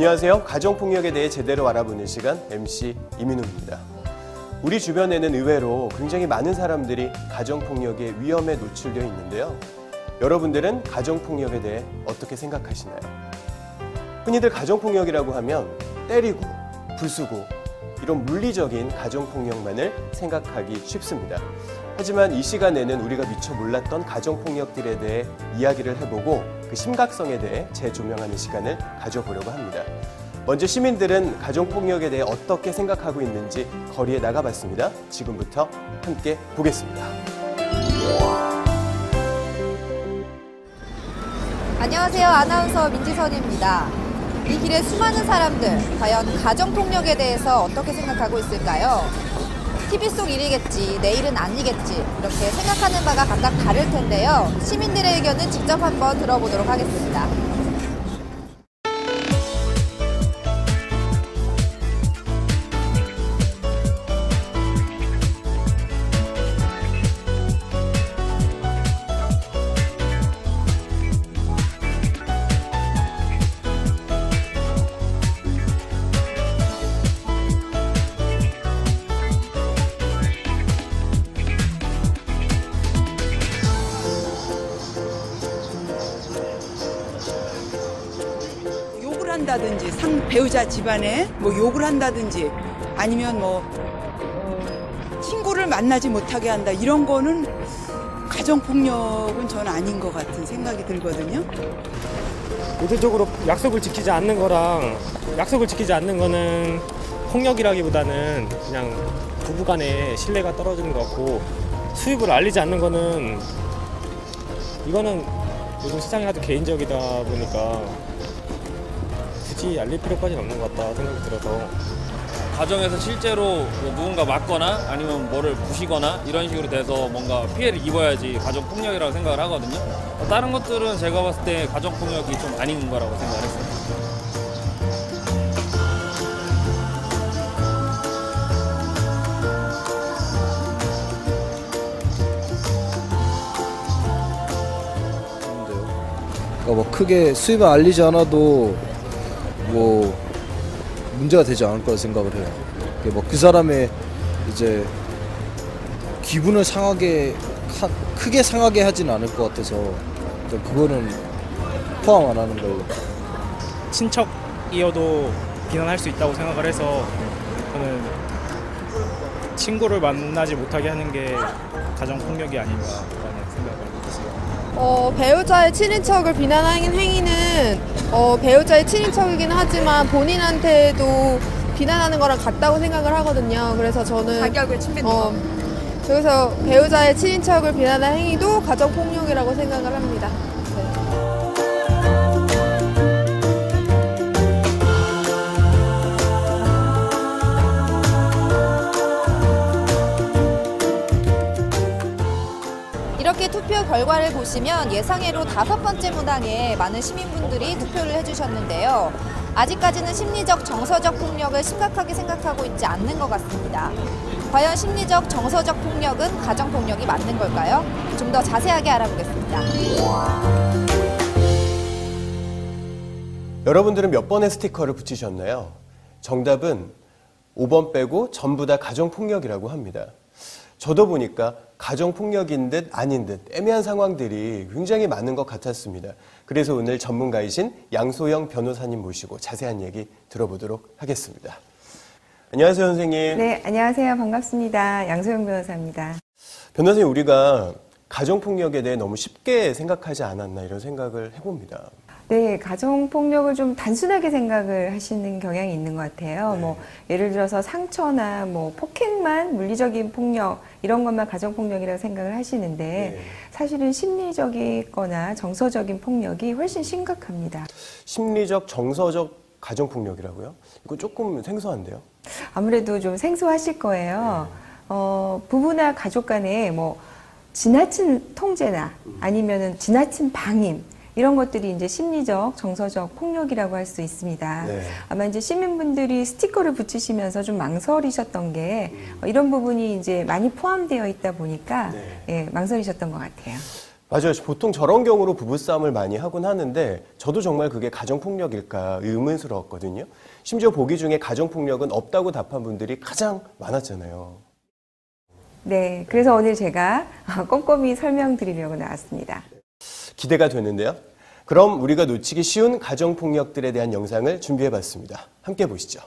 안녕하세요. 가정폭력에 대해 제대로 알아보는 시간 MC 이민우입니다. 우리 주변에는 의외로 굉장히 많은 사람들이 가정폭력의 위험에 노출되어 있는데요. 여러분들은 가정폭력에 대해 어떻게 생각하시나요? 흔히들 가정폭력이라고 하면 때리고, 부수고 이런 물리적인 가정폭력만을 생각하기 쉽습니다. 하지만 이 시간에는 우리가 미처 몰랐던 가정폭력들에 대해 이야기를 해보고 그 심각성에 대해 재조명하는 시간을 가져보려고 합니다. 먼저 시민들은 가정폭력에 대해 어떻게 생각하고 있는지 거리에 나가봤습니다. 지금부터 함께 보겠습니다. 안녕하세요. 아나운서 민지선입니다. 이 길에 수많은 사람들, 과연 가정폭력에 대해서 어떻게 생각하고 있을까요? TV 속 일이겠지, 내일은 아니겠지 이렇게 생각하는 바가 각각 다를 텐데요. 시민들의 의견은 직접 한번 들어보도록 하겠습니다. 한다든지 배우자 집안에 뭐 욕을 한다든지 아니면 친구를 만나지 못하게 한다 이런 거는 가정폭력은 저는 아닌 것 같은 생각이 들거든요. 의도적으로 약속을 지키지 않는 거랑 약속을 지키지 않는 거는 폭력이라기보다는 그냥 부부간의 신뢰가 떨어지는 것 같고, 수입을 알리지 않는 거는 이거는 요즘 시장이 아주 개인적이다 보니까 굳이 알릴 필요까지는 없는 것 같다 생각이 들어서. 가정에서 실제로 누군가 맞거나 아니면 뭐를 부시거나 이런 식으로 돼서 뭔가 피해를 입어야지 가정폭력이라고 생각을 하거든요. 다른 것들은 제가 봤을 때 가정폭력이 좀 아닌 거라고 생각을 했어요. 그러니까 뭐 크게 수입을 알리지 않아도 뭐 문제가 되지 않을 거라 생각을 해요. 뭐 그 사람의 이제 기분을 크게 상하게 하진 않을 것 같아서 그거는 포함 안 하는 걸로. 친척이어도 비난할 수 있다고 생각을 해서 저는 친구를 만나지 못하게 하는 게 가정폭력이 아닌가라는 생각을 했어요. 배우자의 친인척을 비난하는 행위는 배우자의 친인척이긴 하지만 본인한테도 비난하는 거랑 같다고 생각을 하거든요. 그래서 저는 자격을 침뱉는 거. 여기서 배우자의 친인척을 비난하는 행위도 가정폭력이라고 생각을 합니다. 이렇게 투표 결과를 보시면 예상외로 5번째 문항에 많은 시민분들이 투표를 해주셨는데요. 아직까지는 심리적, 정서적 폭력을 심각하게 생각하고 있지 않는 것 같습니다. 과연 심리적, 정서적 폭력은 가정폭력이 맞는 걸까요? 좀 더 자세하게 알아보겠습니다. 여러분들은 몇 번의 스티커를 붙이셨나요? 정답은 5번 빼고 전부 다 가정폭력이라고 합니다. 저도 보니까 가정폭력인 듯 아닌 듯 애매한 상황들이 굉장히 많은 것 같았습니다. 그래서 오늘 전문가이신 양소영 변호사님 모시고 자세한 얘기 들어보도록 하겠습니다. 안녕하세요, 선생님. 네, 안녕하세요. 반갑습니다. 양소영 변호사입니다. 변호사님, 우리가 가정폭력에 대해 너무 쉽게 생각하지 않았나 이런 생각을 해봅니다. 네, 가정폭력을 좀 단순하게 생각을 하시는 경향이 있는 것 같아요. 네. 예를 들어서 상처나 폭행만, 물리적인 폭력, 이런 것만 가정폭력이라고 생각을 하시는데, 네. 사실은 심리적이거나 정서적인 폭력이 훨씬 심각합니다. 심리적, 정서적 가정폭력이라고요? 이거 조금 생소한데요? 아무래도 좀 생소하실 거예요. 부부나 가족 간에 지나친 통제나 아니면은 지나친 방임, 이런 것들이 이제 심리적, 정서적 폭력이라고 할 수 있습니다. 네. 아마 이제 시민분들이 스티커를 붙이시면서 좀 망설이셨던 게 이런 부분이 이제 많이 포함되어 있다 보니까 네. 예, 망설이셨던 것 같아요. 맞아요. 보통 저런 경우로 부부싸움을 많이 하곤 하는데 저도 정말 그게 가정폭력일까 의문스러웠거든요. 심지어 보기 중에 가정폭력은 없다고 답한 분들이 가장 많았잖아요. 네, 그래서 오늘 제가 꼼꼼히 설명드리려고 나왔습니다. 기대가 되는데요. 그럼 우리가 놓치기 쉬운 가정폭력들에 대한 영상을 준비해봤습니다. 함께 보시죠.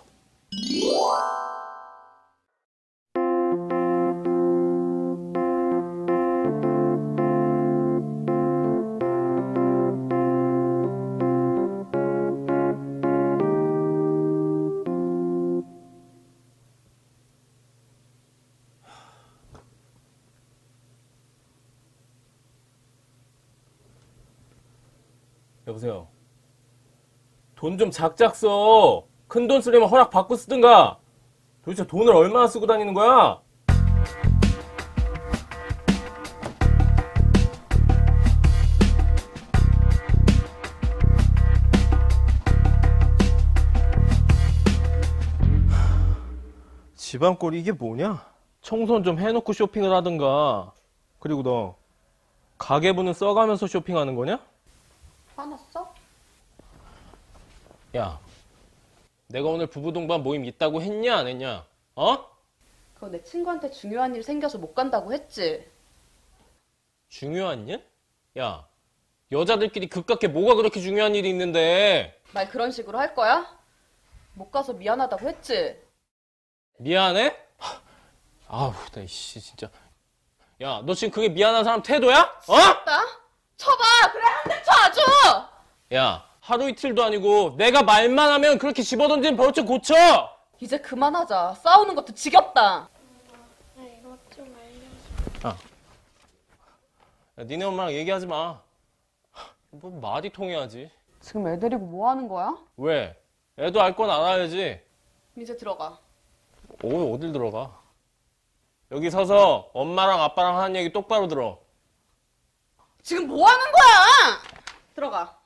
여보세요. 돈 좀 작작 써. 큰 돈 쓰려면 허락 받고 쓰든가. 도대체 돈을 얼마나 쓰고 다니는 거야? 집안 꼴이 이게 뭐냐? 청소는 좀 해놓고 쇼핑을 하든가. 그리고 너 가계부는 써가면서 쇼핑하는 거냐? 화났어? 야, 내가 오늘 부부 동반 모임 있다고 했냐 안 했냐? 어? 그거 내 친구한테 중요한 일 생겨서 못 간다고 했지? 중요한 일? 야, 여자들끼리 그깟게 뭐가 그렇게 중요한 일이 있는데? 말 그런 식으로 할 거야? 못 가서 미안하다고 했지? 미안해? 아우, 나 이씨 진짜. 야, 너 지금 그게 미안한 사람 태도야? 어? 나? 쳐봐! 그래, 한 대 쳐, 아주! 야, 하루 이틀도 아니고 내가 말만 하면 그렇게 집어던지는 버릇 고쳐! 이제 그만하자. 싸우는 것도 지겹다. 야, 니네 엄마랑 얘기하지 마. 뭐 말이 통해야지. 지금 애 데리고 뭐 하는 거야? 왜? 애도 알 건 알아야지. 이제 들어가. 어딜 들어가? 여기 서서 엄마랑 아빠랑 하는 얘기 똑바로 들어. 지금 뭐 하는 거야? 들어가.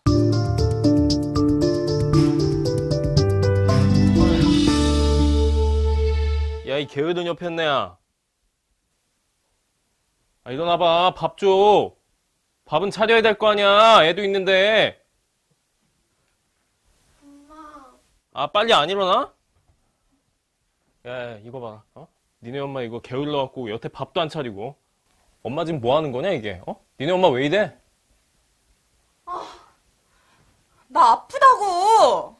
야, 이 게으른 여편네야. 아, 일어나봐. 밥 줘. 밥은 차려야 될 거 아니야. 애도 있는데. 엄마. 아, 빨리 안 일어나? 야, 이거 봐라. 어? 니네 엄마 이거 게을러갖고 여태 밥도 안 차리고. 엄마 지금 뭐 하는 거냐, 이게? 어? 니네 엄마 왜 이래? 나 아프다고!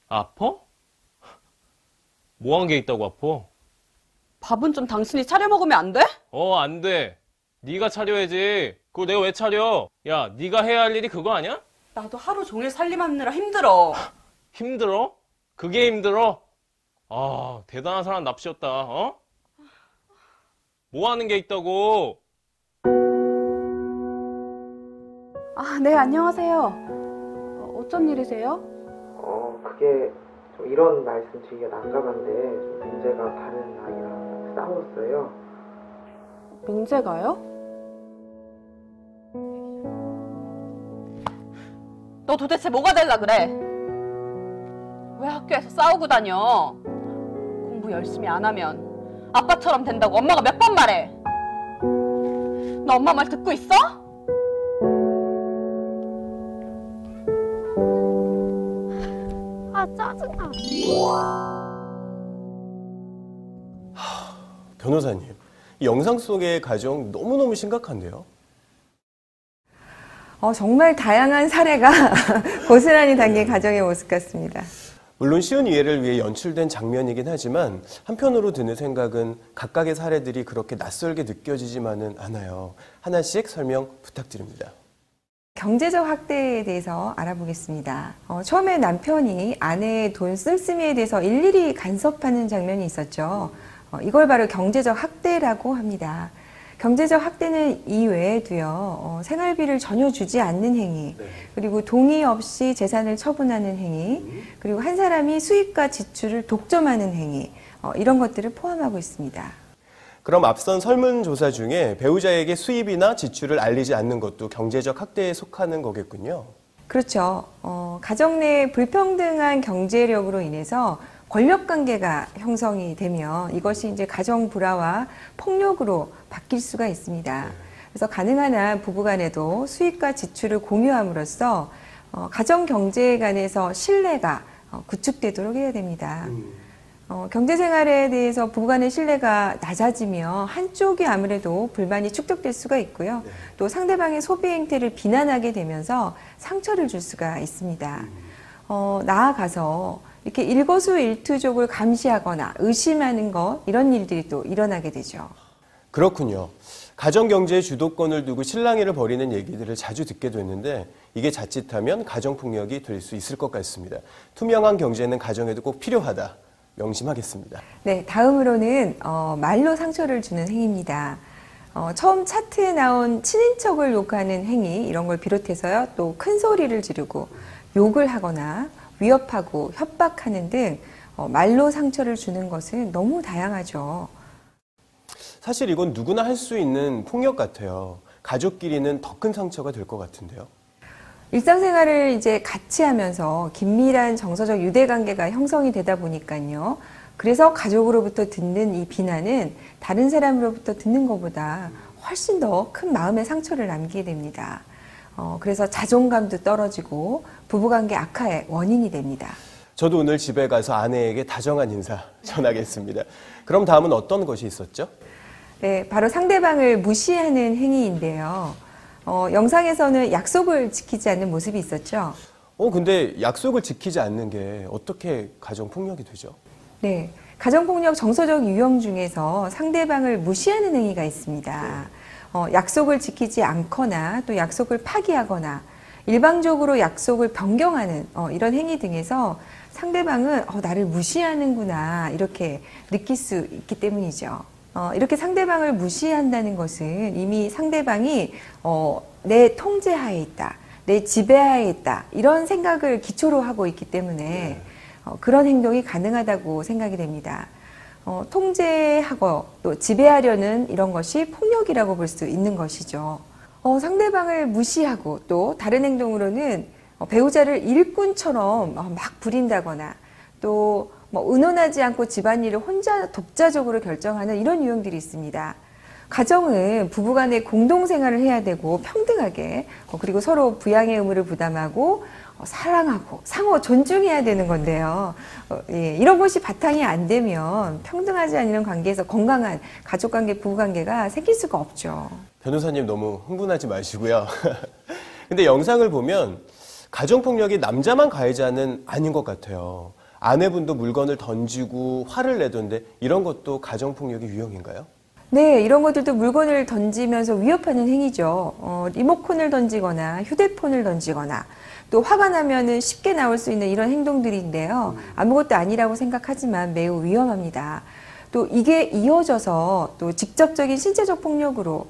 아파? 뭐 한 게 있다고 아파? 밥은 좀 당신이 차려 먹으면 안 돼? 안 돼. 네가 차려야지. 그걸 내가 왜 차려? 야, 네가 해야 할 일이 그거 아니야? 나도 하루 종일 살림하느라 힘들어. 힘들어? 그게 힘들어? 아, 대단한 사람 납시였다. 어? 뭐 하는 게 있다고? 아, 네, 안녕하세요. 어쩐 일이세요? 그게 좀 이런 말씀 드리기가 난감한데 좀 민재가 다른 아이랑 싸웠어요. 민재가요? 너 도대체 뭐가 될라 그래? 왜 학교에서 싸우고 다녀? 공부 열심히 안 하면 아빠처럼 된다고 엄마가 몇 번 말해? 너 엄마 말 듣고 있어? 아, 짜증나. 변호사님, 이 영상 속의 가정 너무너무 심각한데요. 정말 다양한 사례가 고스란히 담긴 가정의 모습 같습니다. 물론 쉬운 이해를 위해 연출된 장면이긴 하지만 한편으로 드는 생각은 각각의 사례들이 그렇게 낯설게 느껴지지만은 않아요. 하나씩 설명 부탁드립니다. 경제적 학대에 대해서 알아보겠습니다. 처음에 남편이 아내의 돈 씀씀이에 대해서 일일이 간섭하는 장면이 있었죠. 이걸 바로 경제적 학대라고 합니다. 경제적 학대는 이외에도요, 생활비를 전혀 주지 않는 행위, 그리고 동의 없이 재산을 처분하는 행위, 그리고 한 사람이 수입과 지출을 독점하는 행위, 이런 것들을 포함하고 있습니다. 그럼 앞선 설문조사 중에 배우자에게 수입이나 지출을 알리지 않는 것도 경제적 학대에 속하는 거겠군요. 그렇죠. 가정 내 불평등한 경제력으로 인해서 권력관계가 형성이 되면 이것이 이제 가정 불화와 폭력으로 바뀔 수가 있습니다. 그래서 가능한 한 부부간에도 수입과 지출을 공유함으로써 가정 경제에 관해서 신뢰가 구축되도록 해야 됩니다. 경제생활에 대해서 부부간의 신뢰가 낮아지면 한쪽이 아무래도 불만이 축적될 수가 있고요. 또 상대방의 소비 행태를 비난하게 되면서 상처를 줄 수가 있습니다. 나아가서 이렇게 일거수일투족을 감시하거나 의심하는 것, 이런 일들이 또 일어나게 되죠. 그렇군요. 가정경제의 주도권을 두고 실랑이를 벌이는 얘기들을 자주 듣게 됐는데 이게 자칫하면 가정폭력이 될 수 있을 것 같습니다. 투명한 경제는 가정에도 꼭 필요하다. 명심하겠습니다. 네, 다음으로는 말로 상처를 주는 행위입니다. 처음 차트에 나온 친인척을 욕하는 행위, 이런 걸 비롯해서요, 또 큰 소리를 지르고 욕을 하거나 위협하고 협박하는 등 말로 상처를 주는 것은 너무 다양하죠. 사실 이건 누구나 할 수 있는 폭력 같아요. 가족끼리는 더 큰 상처가 될 것 같은데요. 일상생활을 이제 같이 하면서 긴밀한 정서적 유대관계가 형성이 되다 보니까요. 그래서 가족으로부터 듣는 이 비난은 다른 사람으로부터 듣는 것보다 훨씬 더 큰 마음의 상처를 남기게 됩니다. 그래서 자존감도 떨어지고 부부관계 악화의 원인이 됩니다. 저도 오늘 집에 가서 아내에게 다정한 인사 전하겠습니다. 그럼 다음은 어떤 것이 있었죠? 네, 바로 상대방을 무시하는 행위인데요. 영상에서는 약속을 지키지 않는 모습이 있었죠. 근데 약속을 지키지 않는 게 어떻게 가정폭력이 되죠? 네, 가정폭력 정서적 유형 중에서 상대방을 무시하는 행위가 있습니다. 약속을 지키지 않거나 또 약속을 파기하거나 일방적으로 약속을 변경하는 이런 행위 등에서 상대방은 나를 무시하는구나 이렇게 느낄 수 있기 때문이죠. 이렇게 상대방을 무시한다는 것은 이미 상대방이 내 통제하에 있다, 내 지배하에 있다 이런 생각을 기초로 하고 있기 때문에 그런 행동이 가능하다고 생각이 됩니다. 통제하고 또 지배하려는 이런 것이 폭력이라고 볼 수 있는 것이죠. 상대방을 무시하고 또 다른 행동으로는 배우자를 일꾼처럼 막 부린다거나 또 의논하지 않고 집안일을 혼자 독자적으로 결정하는 이런 유형들이 있습니다. 가정은 부부간에 공동생활을 해야 되고 평등하게 그리고 서로 부양의 의무를 부담하고 사랑하고 상호 존중해야 되는 건데요. 이런 것이 바탕이 안 되면 평등하지 않은 관계에서 건강한 가족관계, 부부관계가 생길 수가 없죠. 변호사님 너무 흥분하지 마시고요. 근데 영상을 보면 가정폭력이 남자만 가해자는 아닌 것 같아요. 아내분도 물건을 던지고 화를 내던데 이런 것도 가정폭력의 유형인가요? 네, 이런 것들도 물건을 던지면서 위협하는 행위죠. 리모컨을 던지거나 휴대폰을 던지거나 또 화가 나면은 쉽게 나올 수 있는 이런 행동들인데요. 아무것도 아니라고 생각하지만 매우 위험합니다. 또 이게 이어져서 또 직접적인 신체적 폭력으로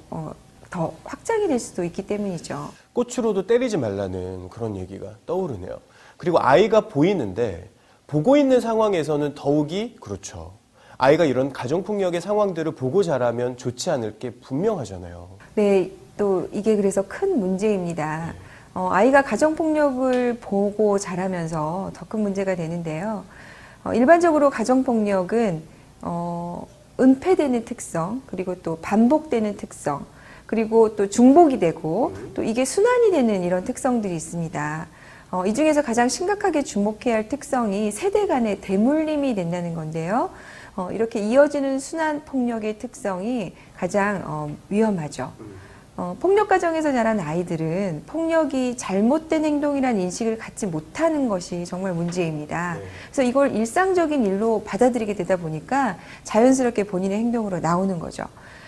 더 확장이 될 수도 있기 때문이죠. 꽃으로도 때리지 말라는 그런 얘기가 떠오르네요. 그리고 아이가 보이는데 보고 있는 상황에서는 더욱이 그렇죠. 아이가 이런 가정폭력의 상황들을 보고 자라면 좋지 않을 게 분명하잖아요. 네, 또 이게 그래서 큰 문제입니다. 아이가 가정폭력을 보고 자라면서 더 큰 문제가 되는데요. 일반적으로 가정폭력은 은폐되는 특성, 그리고 또 반복되는 특성, 그리고 또 중복이 되고 또 이게 순환이 되는 이런 특성들이 있습니다. 이 중에서 가장 심각하게 주목해야 할 특성이 세대 간의 대물림이 된다는 건데요. 이렇게 이어지는 순환 폭력의 특성이 가장 위험하죠. 폭력 가정에서 자란 아이들은 폭력이 잘못된 행동이라는 인식을 갖지 못하는 것이 정말 문제입니다. 그래서 이걸 일상적인 일로 받아들이게 되다 보니까 자연스럽게 본인의 행동으로 나오는 거죠.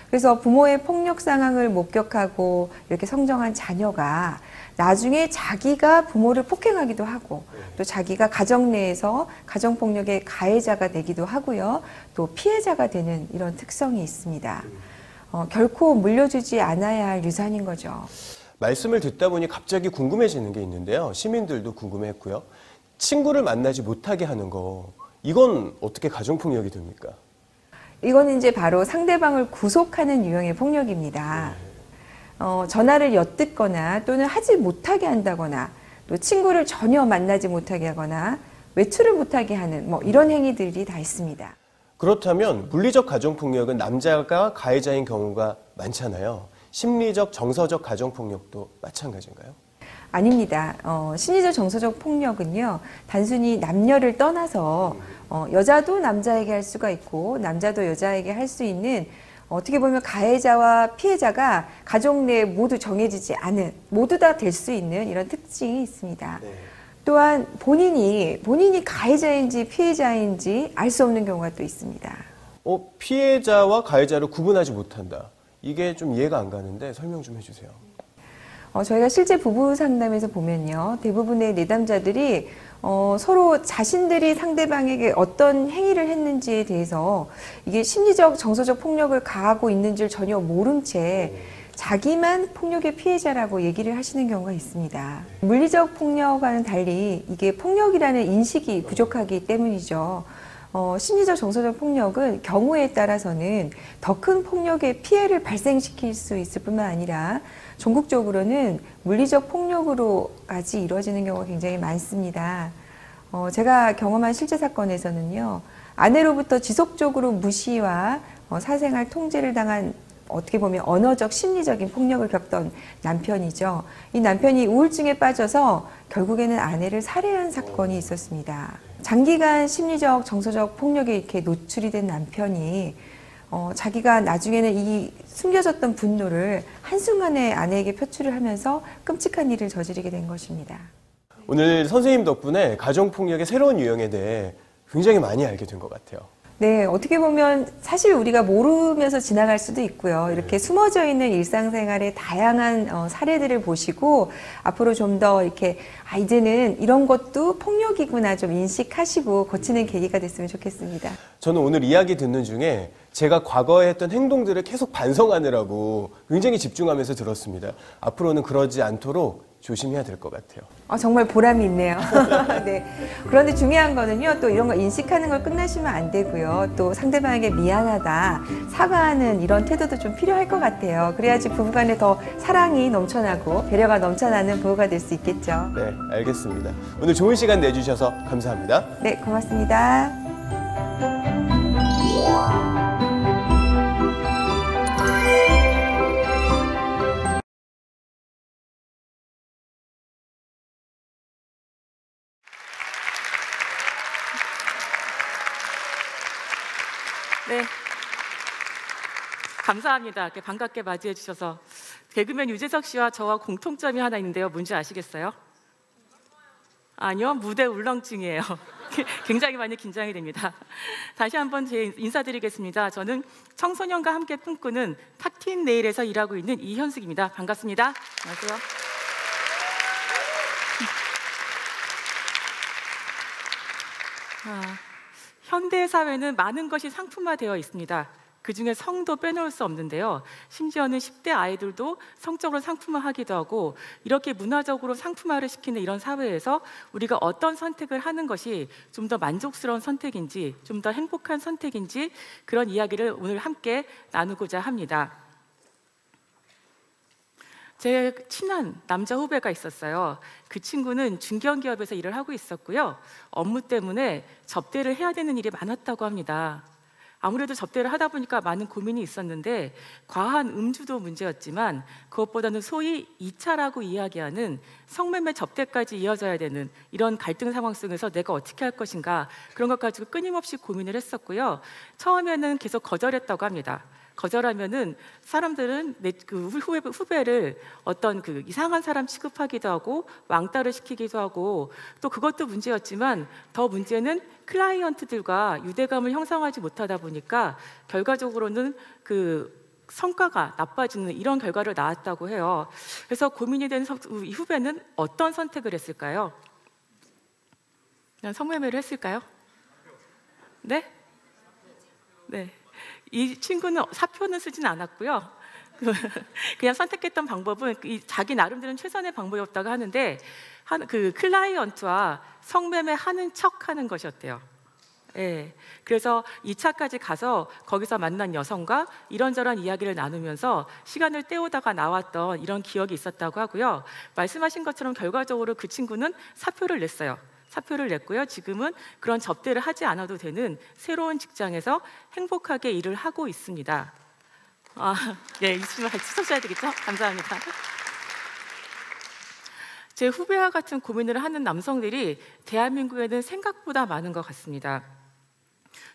그래서 부모의 폭력 상황을 목격하고 이렇게 성장한 자녀가 나중에 자기가 부모를 폭행하기도 하고 또 자기가 가정 내에서 가정폭력의 가해자가 되기도 하고요. 또 피해자가 되는 이런 특성이 있습니다. 결코 물려주지 않아야 할 유산인 거죠. 말씀을 듣다 보니 갑자기 궁금해지는 게 있는데요. 시민들도 궁금했고요. 친구를 만나지 못하게 하는 거, 이건 어떻게 가정폭력이 됩니까? 이거는 이제 바로 상대방을 구속하는 유형의 폭력입니다. 전화를 엿듣거나 또는 하지 못하게 한다거나 또 친구를 전혀 만나지 못하게 하거나 외출을 못하게 하는 이런 행위들이 다 있습니다. 그렇다면 물리적 가정폭력은 남자가 가해자인 경우가 많잖아요. 심리적, 정서적 가정폭력도 마찬가지인가요? 아닙니다. 심리적 정서적 폭력은요, 단순히 남녀를 떠나서 여자도 남자에게 할 수가 있고 남자도 여자에게 할 수 있는, 어떻게 보면 가해자와 피해자가 가족 내에 모두 정해지지 않은, 모두 다 될 수 있는 이런 특징이 있습니다. 네. 또한 본인이 가해자인지 피해자인지 알 수 없는 경우가 또 있습니다. 피해자와 가해자를 구분하지 못한다. 이게 좀 이해가 안 가는데 설명 좀 해주세요. 저희가 실제 부부 상담에서 보면요, 대부분의 내담자들이 서로 자신들이 상대방에게 어떤 행위를 했는지에 대해서 이게 심리적, 정서적 폭력을 가하고 있는 줄 전혀 모른 채 자기만 폭력의 피해자라고 얘기를 하시는 경우가 있습니다. 물리적 폭력과는 달리 이게 폭력이라는 인식이 부족하기 때문이죠. 심리적, 정서적 폭력은 경우에 따라서는 더 큰 폭력의 피해를 발생시킬 수 있을 뿐만 아니라 전국적으로는 물리적 폭력으로까지 이루어지는 경우가 굉장히 많습니다. 제가 경험한 실제 사건에서는요, 아내로부터 지속적으로 무시와 사생활 통제를 당한, 어떻게 보면 언어적, 심리적인 폭력을 겪던 남편이죠. 이 남편이 우울증에 빠져서 결국에는 아내를 살해한 사건이 있었습니다. 장기간 심리적, 정서적 폭력에 이렇게 노출이 된 남편이 자기가 나중에는 이 숨겨졌던 분노를 한순간에 아내에게 표출을 하면서 끔찍한 일을 저지르게 된 것입니다. 오늘 선생님 덕분에 가정폭력의 새로운 유형에 대해 굉장히 많이 알게 된 것 같아요. 네, 어떻게 보면 사실 우리가 모르면서 지나갈 수도 있고요. 이렇게 숨어져 있는 일상생활의 다양한 사례들을 보시고 앞으로 좀 더 이렇게 이제는 이런 것도 폭력이구나 좀 인식하시고 고치는 계기가 됐으면 좋겠습니다. 저는 오늘 이야기 듣는 중에 제가 과거에 했던 행동들을 계속 반성하느라고 굉장히 집중하면서 들었습니다. 앞으로는 그러지 않도록 조심해야 될 것 같아요. 정말 보람이 있네요. 네. 그런데 중요한 거는요, 또 이런 거 인식하는 걸 끝나시면 안 되고요. 또 상대방에게 미안하다, 사과하는 이런 태도도 좀 필요할 것 같아요. 그래야지 부부간에 더 사랑이 넘쳐나고 배려가 넘쳐나는 부부가 될 수 있겠죠. 네, 알겠습니다. 오늘 좋은 시간 내주셔서 감사합니다. 네, 고맙습니다. 네, 감사합니다. 이렇게 반갑게 맞이해 주셔서. 개그맨 유재석 씨와 저와 공통점이 하나 있는데요. 뭔지 아시겠어요? 아니요, 무대 울렁증이에요. 굉장히 많이 긴장이 됩니다. 다시 한번 인사드리겠습니다. 저는 청소년과 함께 꿈꾸는 탁틴 네일에서 일하고 있는 이현숙입니다. 반갑습니다. 안녕하세요. 현대 사회는 많은 것이 상품화되어 있습니다. 그중에 성도 빼놓을 수 없는데요. 심지어는 10대 아이들도 성적으로 상품화하기도 하고, 이렇게 문화적으로 상품화를 시키는 이런 사회에서 우리가 어떤 선택을 하는 것이 좀 더 만족스러운 선택인지, 좀 더 행복한 선택인지, 그런 이야기를 오늘 함께 나누고자 합니다. 제 친한 남자 후배가 있었어요. 그 친구는 중견기업에서 일을 하고 있었고요. 업무 때문에 접대를 해야 되는 일이 많았다고 합니다. 아무래도 접대를 하다 보니까 많은 고민이 있었는데, 과한 음주도 문제였지만 그것보다는 소위 2차라고 이야기하는 성매매 접대까지 이어져야 되는 이런 갈등 상황 속에서 내가 어떻게 할 것인가, 그런 것 가지고 끊임없이 고민을 했었고요. 처음에는 계속 거절했다고 합니다. 거절하면은 사람들은 그 후배를 어떤 그 이상한 사람 취급하기도 하고 왕따를 시키기도 하고, 또 그것도 문제였지만 더 문제는 클라이언트들과 유대감을 형성하지 못하다 보니까 결과적으로는 그 성과가 나빠지는 이런 결과를 낳았다고 해요. 그래서 고민이 된 이 후배는 어떤 선택을 했을까요? 그냥 성매매를 했을까요? 네? 네. 이 친구는 사표는 쓰진 않았고요. 그냥 선택했던 방법은 자기 나름대로는 최선의 방법이었다고 하는데, 그 클라이언트와 성매매하는 척하는 것이었대요. 예. 그래서 2차까지 가서 거기서 만난 여성과 이런저런 이야기를 나누면서 시간을 때우다가 나왔던 이런 기억이 있었다고 하고요. 말씀하신 것처럼 결과적으로 그 친구는 사표를 냈어요. 사표를 냈고요. 지금은 그런 접대를 하지 않아도 되는 새로운 직장에서 행복하게 일을 하고 있습니다. 네, 있으면 같이 쓰셔야 되겠죠? 감사합니다. 제 후배와 같은 고민을 하는 남성들이 대한민국에는 생각보다 많은 것 같습니다.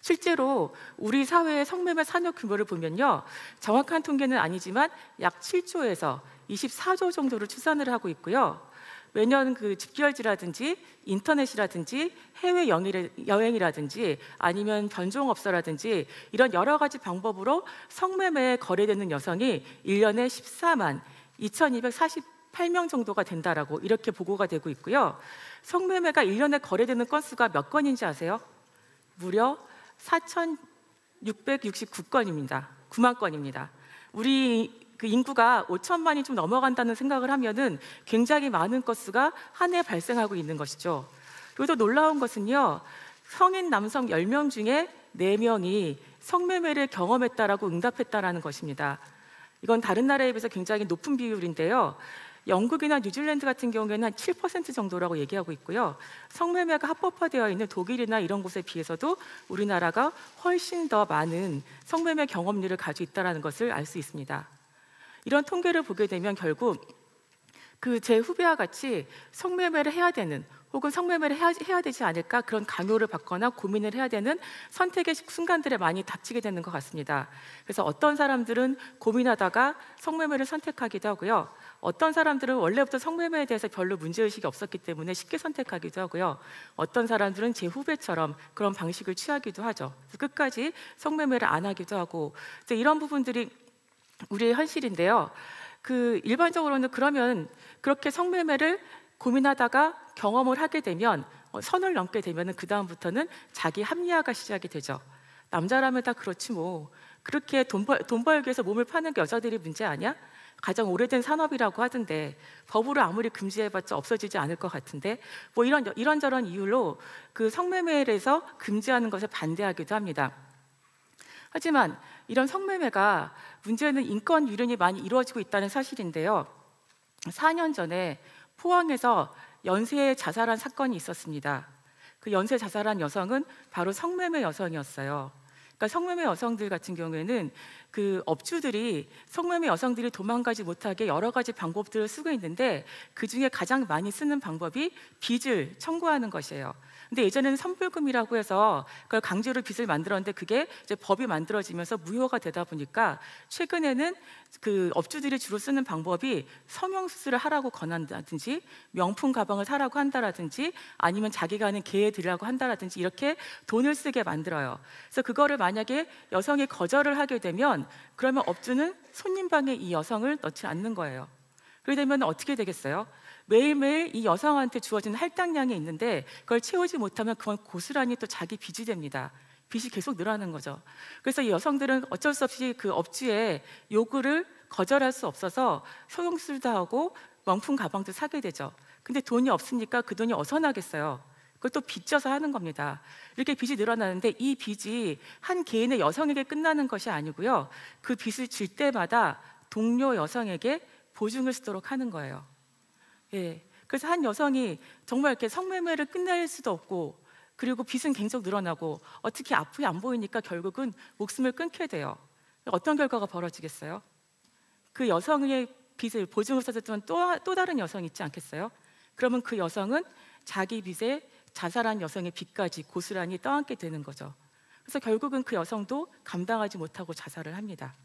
실제로 우리 사회의 성매매 산업 규모를 보면요, 정확한 통계는 아니지만 약 7조에서 24조 정도를 추산을 하고 있고요. 매년 그 집결지라든지 인터넷이라든지 해외 여행이라든지 아니면 변종업소라든지 이런 여러 가지 방법으로 성매매에 거래되는 여성이 1년에 14만 2,248명 정도가 된다라고 이렇게 보고가 되고 있고요. 성매매가 1년에 거래되는 건수가 몇 건인지 아세요? 무려 4,669건입니다. 9만 건입니다. 우리 그 인구가 5천만이 좀 넘어간다는 생각을 하면은 굉장히 많은 건수가 한 해 발생하고 있는 것이죠. 그리고 또 놀라운 것은요, 성인 남성 10명 중에 4명이 성매매를 경험했다라고 응답했다라는 것입니다. 이건 다른 나라에 비해서 굉장히 높은 비율인데요. 영국이나 뉴질랜드 같은 경우에는 한 7% 정도라고 얘기하고 있고요. 성매매가 합법화되어 있는 독일이나 이런 곳에 비해서도 우리나라가 훨씬 더 많은 성매매 경험률을 가지고 있다는 것을 알 수 있습니다. 이런 통계를 보게 되면 결국 그 제 후배와 같이 성매매를 해야 되는 혹은 성매매를 해야 되지 않을까 그런 강요를 받거나 고민을 해야 되는 선택의 순간들에 많이 닥치게 되는 것 같습니다. 그래서 어떤 사람들은 고민하다가 성매매를 선택하기도 하고요. 어떤 사람들은 원래부터 성매매에 대해서 별로 문제의식이 없었기 때문에 쉽게 선택하기도 하고요. 어떤 사람들은 제 후배처럼 그런 방식을 취하기도 하죠. 그래서 끝까지 성매매를 안 하기도 하고 이런 부분들이 우리의 현실인데요. 그 일반적으로는 그러면 그렇게 성매매를 고민하다가 경험을 하게 되면 선을 넘게 되면 그 다음부터는 자기 합리화가 시작이 되죠. 남자라면 다 그렇지 뭐. 그렇게 돈 벌기 위해서 몸을 파는 게 여자들이 문제 아니야? 가장 오래된 산업이라고 하던데 법으로 아무리 금지해봤자 없어지지 않을 것 같은데 뭐 이런저런 이유로 그 성매매에 대해서 금지하는 것에 반대하기도 합니다. 하지만 이런 성매매가 문제는 인권 유린이 많이 이루어지고 있다는 사실인데요. 4년 전에 포항에서 연쇄 자살한 사건이 있었습니다. 그 연쇄 자살한 여성은 바로 성매매 여성이었어요. 그러니까 성매매 여성들 같은 경우에는 그 업주들이 성매매 여성들이 도망가지 못하게 여러 가지 방법들을 쓰고 있는데 그 중에 가장 많이 쓰는 방법이 빚을 청구하는 것이에요. 근데 예전에는 선불금이라고 해서 그걸 강제로 빚을 만들었는데 그게 이제 법이 만들어지면서 무효가 되다 보니까 최근에는 그 업주들이 주로 쓰는 방법이 성형수술을 하라고 권한다든지 명품 가방을 사라고 한다라든지 아니면 자기가 하는 개에 드리라고 한다라든지 이렇게 돈을 쓰게 만들어요. 그래서 그거를 만약에 여성이 거절을 하게 되면 그러면 업주는 손님방에 이 여성을 넣지 않는 거예요. 그러게 되면 어떻게 되겠어요? 매일매일 이 여성한테 주어진 할당량이 있는데 그걸 채우지 못하면 그건 고스란히 또 자기 빚이 됩니다. 빚이 계속 늘어나는 거죠. 그래서 이 여성들은 어쩔 수 없이 그 업주의 요구를 거절할 수 없어서 성형수술도 하고 명품 가방도 사게 되죠. 근데 돈이 없으니까 그 돈이 어디서 나겠어요? 그걸 또 빚져서 하는 겁니다. 이렇게 빚이 늘어나는데 이 빚이 한 개인의 여성에게 끝나는 것이 아니고요. 그 빚을 질 때마다 동료 여성에게 보증을 쓰도록 하는 거예요. 예. 그래서 한 여성이 정말 이렇게 성매매를 끝낼 수도 없고 그리고 빚은 계속 늘어나고 어떻게 앞이 안 보이니까 결국은 목숨을 끊게 돼요. 어떤 결과가 벌어지겠어요? 그 여성의 빚을 보증을 써줬던 또 다른 여성이 있지 않겠어요? 그러면 그 여성은 자기 빚에 자살한 여성의 빚까지 고스란히 떠안게 되는 거죠. 그래서 결국은 그 여성도 감당하지 못하고 자살을 합니다.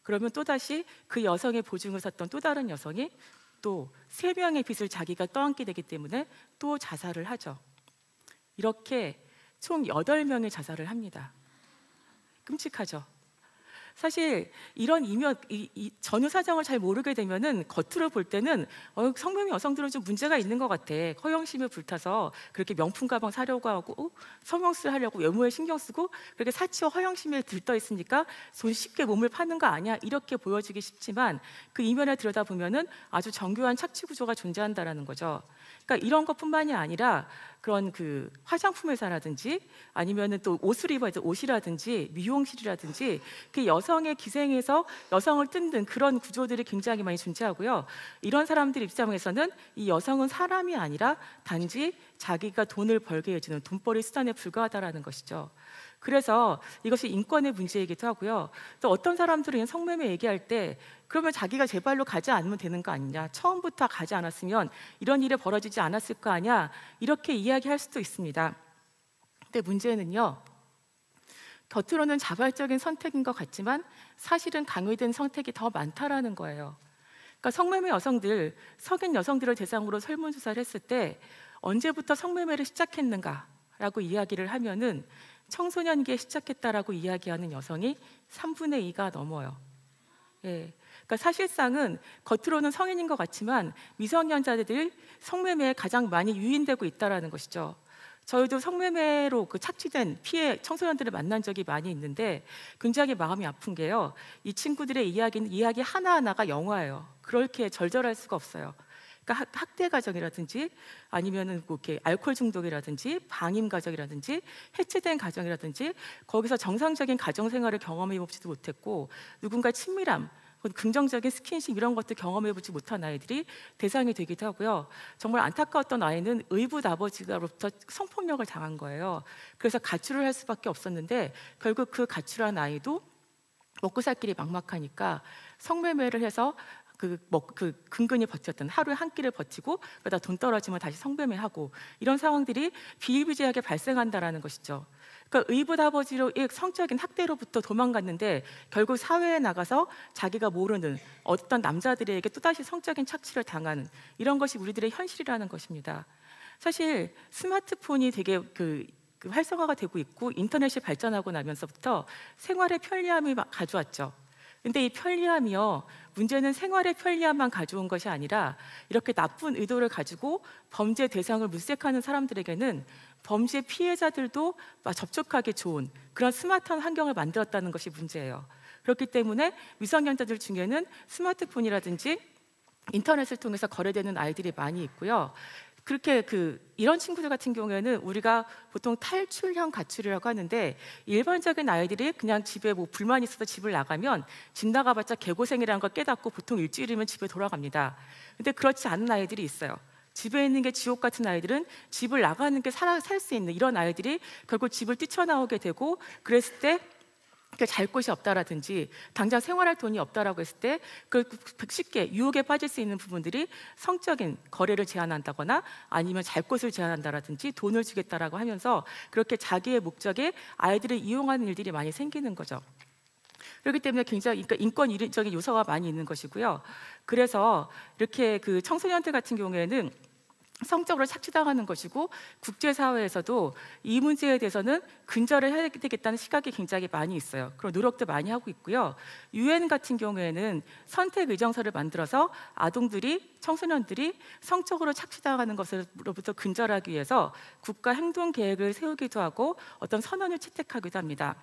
그러면 또다시 그 여성의 보증을 섰던 또 다른 여성이 또 3명의 빚을 자기가 떠안게 되기 때문에 또 자살을 하죠. 이렇게 총 8명의 자살을 합니다. 끔찍하죠. 사실 이런 이 전후 사정을 잘 모르게 되면은 겉으로 볼 때는 성매매 여성들은 좀 문제가 있는 것 같아. 허영심에 불타서 그렇게 명품 가방 사려고 하고 성형수술 하려고 외모에 신경 쓰고 그렇게 사치와 허영심에 들떠 있으니까 손 쉽게 몸을 파는 거 아니야 이렇게 보여지기 쉽지만 그 이면에 들여다보면은 아주 정교한 착취 구조가 존재한다라는 거죠. 그러니까 이런 것뿐만이 아니라 그런 그 화장품 회사라든지 아니면은 또 옷을 입어야 돼 옷이라든지 미용실이라든지 그 여성의 기생에서 여성을 뜯는 그런 구조들이 굉장히 많이 존재하고요. 이런 사람들 입장에서는 이 여성은 사람이 아니라 단지 자기가 돈을 벌게 해주는 돈벌이 수단에 불과하다라는 것이죠. 그래서 이것이 인권의 문제이기도 하고요. 또 어떤 사람들은 성매매 얘기할 때 그러면 자기가 제 발로 가지 않으면 되는 거 아니냐, 처음부터 가지 않았으면 이런 일이 벌어지지 않았을 거 아니야, 이렇게 이야기할 수도 있습니다. 근데 문제는요, 겉으로는 자발적인 선택인 것 같지만 사실은 강요된 선택이 더 많다라는 거예요. 그러니까 성매매 여성들, 성인 여성들을 대상으로 설문조사를 했을 때 언제부터 성매매를 시작했는가라고 이야기를 하면은 청소년기에 시작했다라고 이야기하는 여성이 3분의 2가 넘어요. 예. 그러니까 사실상은 겉으로는 성인인 것 같지만 미성년자들이 성매매에 가장 많이 유인되고 있다라는 것이죠. 저희도 성매매로 착취된 피해 청소년들을 만난 적이 많이 있는데 굉장히 마음이 아픈 게요. 이 친구들의 이야기 하나하나가 영화예요. 그렇게 절절할 수가 없어요. 그러니까 학대 가정이라든지 아니면은 이렇게 알코올 중독이라든지 방임 가정이라든지 해체된 가정이라든지 거기서 정상적인 가정 생활을 경험해 보지도 못했고 누군가 친밀함, 긍정적인 스킨십 이런 것도 경험해 보지 못한 아이들이 대상이 되기도 하고요. 정말 안타까웠던 아이는 의붓 아버지로부터 성폭력을 당한 거예요. 그래서 가출을 할 수밖에 없었는데 결국 그 가출한 아이도 먹고 살 길이 막막하니까 성매매를 해서 근근히 버텼던 하루에 한 끼를 버티고 그러다 돈 떨어지면 다시 성매매하고 이런 상황들이 비일비재하게 발생한다라는 것이죠. 그러니까 의붓 아버지로 성적인 학대로부터 도망갔는데 결국 사회에 나가서 자기가 모르는 어떤 남자들에게 또다시 성적인 착취를 당하는 이런 것이 우리들의 현실이라는 것입니다. 사실 스마트폰이 되게 활성화가 되고 있고 인터넷이 발전하고 나면서부터 생활의 편리함이 가져왔죠. 근데 이 편리함이요, 문제는 생활의 편리함만 가져온 것이 아니라 이렇게 나쁜 의도를 가지고 범죄 대상을 물색하는 사람들에게는 범죄 피해자들도 접촉하기 좋은 그런 스마트한 환경을 만들었다는 것이 문제예요. 그렇기 때문에 미성년자들 중에는 스마트폰이라든지 인터넷을 통해서 거래되는 아이들이 많이 있고요. 그렇게 이런 친구들 같은 경우에는 우리가 보통 탈출형 가출이라고 하는데 일반적인 아이들이 그냥 집에 불만 있어서 집을 나가면 집 나가봤자 개고생이라는 걸 깨닫고 보통 일주일이면 집에 돌아갑니다. 근데 그렇지 않은 아이들이 있어요. 집에 있는 게 지옥 같은 아이들은 집을 나가는 게 살 수 있는 이런 아이들이 결국 집을 뛰쳐나오게 되고 그랬을 때 잘 곳이 없다라든지 당장 생활할 돈이 없다라고 했을 때 쉽게 유혹에 빠질 수 있는 부분들이 성적인 거래를 제한한다거나 아니면 잘 곳을 제한한다라든지 돈을 주겠다라고 하면서 그렇게 자기의 목적에 아이들을 이용하는 일들이 많이 생기는 거죠. 그렇기 때문에 굉장히 인권적인 요소가 많이 있는 것이고요. 그래서 이렇게 청소년들 같은 경우에는 성적으로 착취당하는 것이고 국제사회에서도 이 문제에 대해서는 근절을 해야 되겠다는 시각이 굉장히 많이 있어요. 그런 노력도 많이 하고 있고요. UN 같은 경우에는 선택 의정서를 만들어서 아동들이, 청소년들이 성적으로 착취당하는 것으로부터 근절하기 위해서 국가 행동 계획을 세우기도 하고 어떤 선언을 채택하기도 합니다.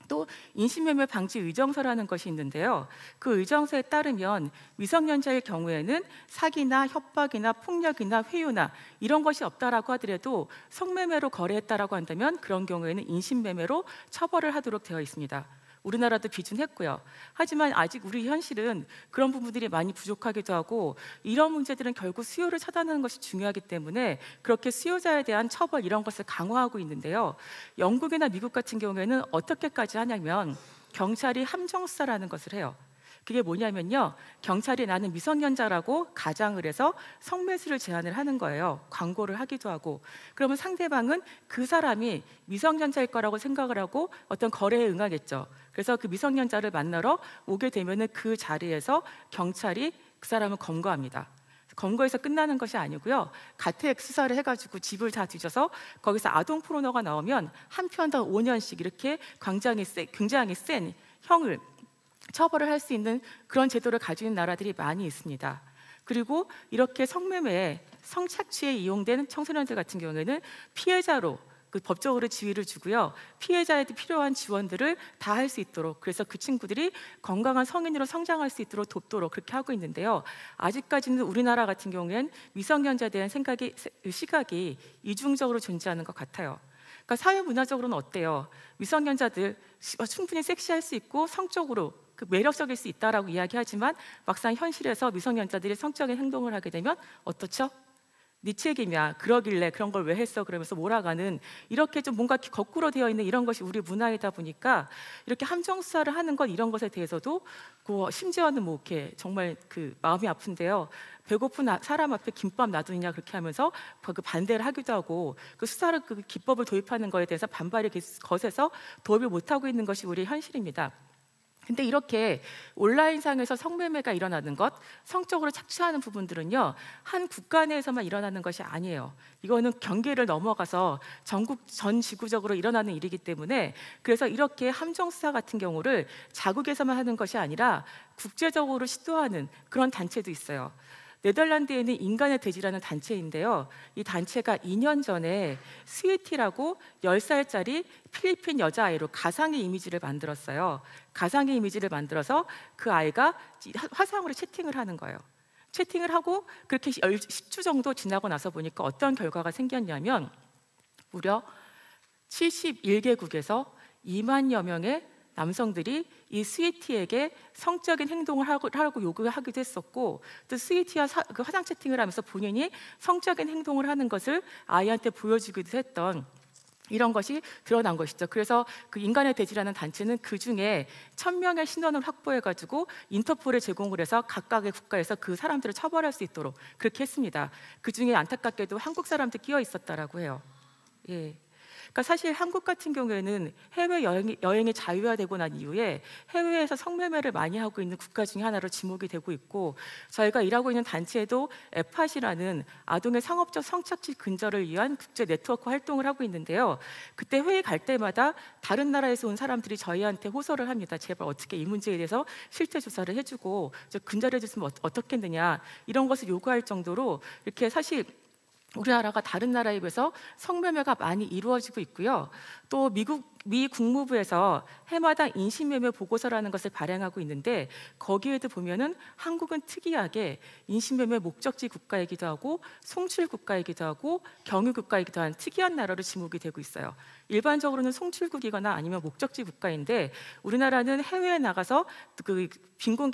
또 인신매매 방지 의정서라는 것이 있는데요. 그 의정서에 따르면 미성년자의 경우에는 사기나 협박이나 폭력이나 회유나 이런 것이 없다라고 하더라도 성매매로 거래했다라고 한다면 그런 경우에는 인신매매로 처벌을 하도록 되어 있습니다. 우리나라도 비준했고요. 하지만 아직 우리 현실은 그런 부분들이 많이 부족하기도 하고 이런 문제들은 결국 수요를 차단하는 것이 중요하기 때문에 그렇게 수요자에 대한 처벌 이런 것을 강화하고 있는데요. 영국이나 미국 같은 경우에는 어떻게까지 하냐면 경찰이 함정수사라는 것을 해요. 그게 뭐냐면요. 경찰이 나는 미성년자라고 가장을 해서 성매수를 제안을 하는 거예요. 광고를 하기도 하고. 그러면 상대방은 그 사람이 미성년자일 거라고 생각을 하고 어떤 거래에 응하겠죠. 그래서 그 미성년자를 만나러 오게 되면은 그 자리에서 경찰이 그 사람을 검거합니다. 검거에서 끝나는 것이 아니고요. 가택 수사를 해가지고 집을 다 뒤져서 거기서 아동 포르노가 나오면 한 편당 5년씩 이렇게 굉장히 센 형을 처벌을 할 수 있는 그런 제도를 가지고 있는 나라들이 많이 있습니다. 그리고 이렇게 성매매에 성착취에 이용된 청소년들 같은 경우에는 피해자로 법적으로 지위를 주고요. 피해자에게 필요한 지원들을 다 할 수 있도록 그래서 그 친구들이 건강한 성인으로 성장할 수 있도록 돕도록 그렇게 하고 있는데요. 아직까지는 우리나라 같은 경우에는 미성년자에 대한 시각이 이중적으로 존재하는 것 같아요. 그러니까 사회 문화적으로는 어때요? 미성년자들 충분히 섹시할 수 있고 성적으로 매력적일 수 있다라고 이야기하지만 막상 현실에서 미성년자들이 성적인 행동을 하게 되면 어떻죠? 네 책임이야. 그러길래 그런 걸 왜 했어? 그러면서 몰아가는 이렇게 좀 뭔가 거꾸로 되어 있는 이런 것이 우리 문화이다 보니까 이렇게 함정 수사를 하는 것 이런 것에 대해서도 심지어는 뭐 이렇게 정말 그 마음이 아픈데요. 배고픈 사람 앞에 김밥 놔두느냐 그렇게 하면서 그 반대를 하기도 하고 그 수사를 그 기법을 도입하는 거에 대해서 반발이 거세서 도입을 못 하고 있는 것이 우리의 현실입니다. 근데 이렇게 온라인상에서 성매매가 일어나는 것, 성적으로 착취하는 부분들은요, 한 국가 내에서만 일어나는 것이 아니에요. 이거는 경계를 넘어가서 전국 전 지구적으로 일어나는 일이기 때문에 그래서 이렇게 함정 수사 같은 경우를 자국에서만 하는 것이 아니라 국제적으로 시도하는 그런 단체도 있어요. 네덜란드에 있는 인간의 돼지라는 단체인데요. 이 단체가 2년 전에 스위티라고 10살짜리 필리핀 여자아이로 가상의 이미지를 만들었어요. 가상의 이미지를 만들어서 그 아이가 화상으로 채팅을 하는 거예요. 채팅을 하고 그렇게 10주 정도 지나고 나서 보니까 어떤 결과가 생겼냐면 무려 71개국에서 2만여 명의 남성들이 이 스위티에게 성적인 행동을 하라고 요구하기도 했었고 또 스위티와 그 화상 채팅을 하면서 본인이 성적인 행동을 하는 것을 아이한테 보여주기도 했던 이런 것이 드러난 것이죠. 그래서 그 인간의 돼지라는 단체는 그중에 1000명의 신원을 확보해가지고 인터폴에 제공을 해서 각각의 국가에서 그 사람들을 처벌할 수 있도록 그렇게 했습니다. 그중에 안타깝게도 한국 사람도 끼어 있었다라고 해요. 예. 그러니까 사실 한국 같은 경우에는 해외 여행이 자유화되고 난 이후에 해외에서 성매매를 많이 하고 있는 국가 중에 하나로 지목이 되고 있고 저희가 일하고 있는 단체에도 에팟이라는 아동의 상업적 성착취 근절을 위한 국제 네트워크 활동을 하고 있는데요. 그때 회의 갈 때마다 다른 나라에서 온 사람들이 저희한테 호소를 합니다. 제발 어떻게 이 문제에 대해서 실태 조사를 해주고 근절해 줬으면 어떻겠느냐 이런 것을 요구할 정도로 이렇게 사실 우리나라가 다른 나라에 비해서 성매매가 많이 이루어지고 있고요. 또 미 국무부에서 해마다 인신매매 보고서라는 것을 발행하고 있는데 거기에도 보면은 한국은 특이하게 인신매매 목적지 국가이기도 하고 송출 국가이기도 하고 경유 국가이기도 한 특이한 나라로 지목이 되고 있어요. 일반적으로는 송출국이거나 아니면 목적지 국가인데 우리나라는 해외에 나가서 그 빈곤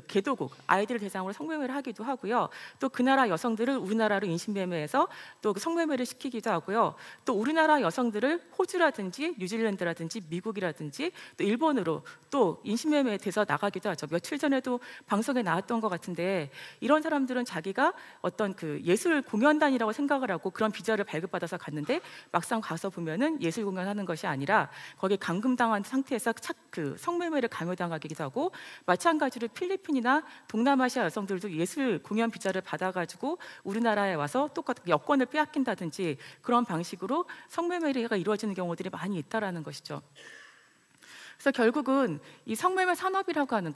개도국 아이들을 대상으로 성매매를 하기도 하고요. 또 그 나라 여성들을 우리나라로 인신매매해서 또 성매매를 시키기도 하고요. 또 우리나라 여성들을 호주라든지 뉴질랜드라든지 미국이라든지 또 일본으로 또 인신매매에 대해서 나가기도 하죠. 며칠 전에도 방송에 나왔던 것 같은데 이런 사람들은 자기가 어떤 그 예술 공연단이라고 생각을 하고 그런 비자를 발급받아서 갔는데 막상 가서 보면은 예술 공연하는 것이 아니라 거기에 감금당한 상태에서 성매매를 강요당하기도 하고 마찬가지로 필리핀이나 동남아시아 여성들도 예술 공연 비자를 받아가지고 우리나라에 와서 똑같은 여권을 빼앗긴다든지 그런 방식으로 성매매가 이루어지는 경우들이 많이 있다라는 것이죠. 그래서 결국은 이 성매매 산업이라고 하는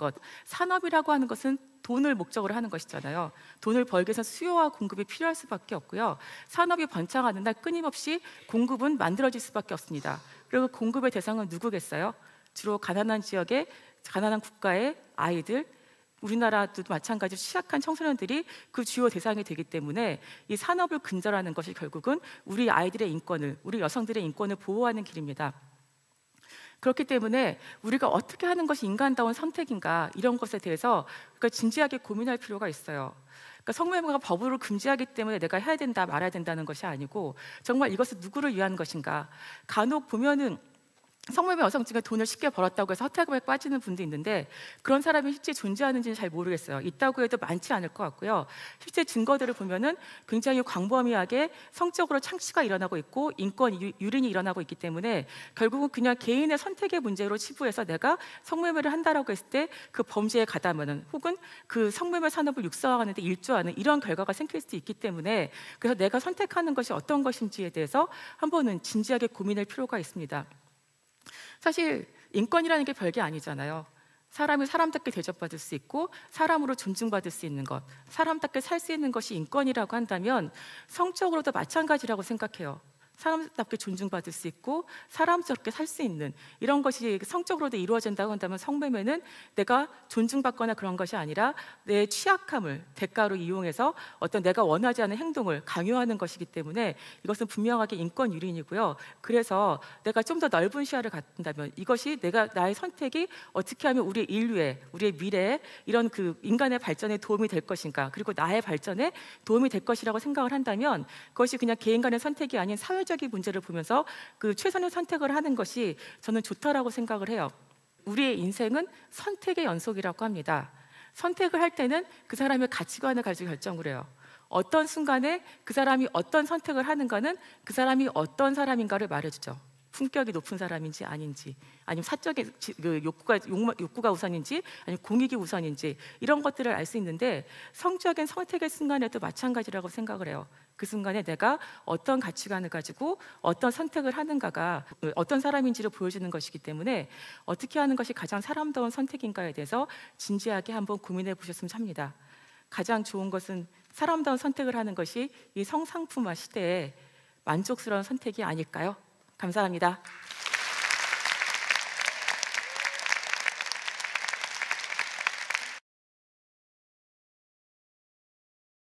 것은 돈을 목적으로 하는 것이잖아요. 돈을 벌기 위해서 수요와 공급이 필요할 수밖에 없고요. 산업이 번창하는 날 끊임없이 공급은 만들어질 수밖에 없습니다. 그리고 공급의 대상은 누구겠어요? 주로 가난한 지역의 가난한 국가의 아이들, 우리나라도 마찬가지로 취약한 청소년들이 그 주요 대상이 되기 때문에 이 산업을 근절하는 것이 결국은 우리 아이들의 인권을, 우리 여성들의 인권을 보호하는 길입니다. 그렇기 때문에 우리가 어떻게 하는 것이 인간다운 선택인가 이런 것에 대해서 진지하게 고민할 필요가 있어요. 그러니까 성매매가 법으로 금지하기 때문에 내가 해야 된다 말아야 된다는 것이 아니고 정말 이것은 누구를 위한 것인가. 간혹 보면은 성매매 여성 중에 돈을 쉽게 벌었다고 해서 허탈감에 빠지는 분도 있는데 그런 사람이 실제 존재하는지는 잘 모르겠어요. 있다고 해도 많지 않을 것 같고요. 실제 증거들을 보면은 굉장히 광범위하게 성적으로 착취가 일어나고 있고 인권 유린이 일어나고 있기 때문에 결국은 그냥 개인의 선택의 문제로 치부해서 내가 성매매를 한다라고 했을 때 그 범죄에 가담하는 혹은 그 성매매 산업을 육성하는 데 일조하는 이런 결과가 생길 수도 있기 때문에 그래서 내가 선택하는 것이 어떤 것인지에 대해서 한번은 진지하게 고민할 필요가 있습니다. 사실 인권이라는 게 별게 아니잖아요. 사람이 사람답게 대접받을 수 있고 사람으로 존중받을 수 있는 것, 사람답게 살 수 있는 것이 인권이라고 한다면 성적으로도 마찬가지라고 생각해요. 사람답게 존중받을 수 있고 사람스럽게 살 수 있는 이런 것이 성적으로도 이루어진다고 한다면 성매매는 내가 존중받거나 그런 것이 아니라 내 취약함을 대가로 이용해서 어떤 내가 원하지 않는 행동을 강요하는 것이기 때문에 이것은 분명하게 인권 유린이고요. 그래서 내가 좀 더 넓은 시야를 갖는다면 이것이 나의 선택이 어떻게 하면 우리 인류의, 우리의 미래에 이런 그 인간의 발전에 도움이 될 것인가, 그리고 나의 발전에 도움이 될 것이라고 생각을 한다면 그것이 그냥 개인 간의 선택이 아닌 사회적인 문제를 보면서 그 최선의 선택을 하는 것이 저는 좋다라고 생각을 해요. 우리의 인생은 선택의 연속이라고 합니다. 선택을 할 때는 그 사람의 가치관을 가지고 결정을 해요. 어떤 순간에 그 사람이 어떤 선택을 하는가는 그 사람이 어떤 사람인가를 말해주죠. 품격이 높은 사람인지 아닌지, 아니면 사적인 욕구가 우선인지, 아니면 공익이 우선인지 이런 것들을 알 수 있는데 성적인 선택의 순간에도 마찬가지라고 생각을 해요. 그 순간에 내가 어떤 가치관을 가지고 어떤 선택을 하는가가 어떤 사람인지를 보여주는 것이기 때문에 어떻게 하는 것이 가장 사람다운 선택인가에 대해서 진지하게 한번 고민해 보셨으면 합니다. 가장 좋은 것은 사람다운 선택을 하는 것이 이 성상품화 시대에 만족스러운 선택이 아닐까요? 감사합니다.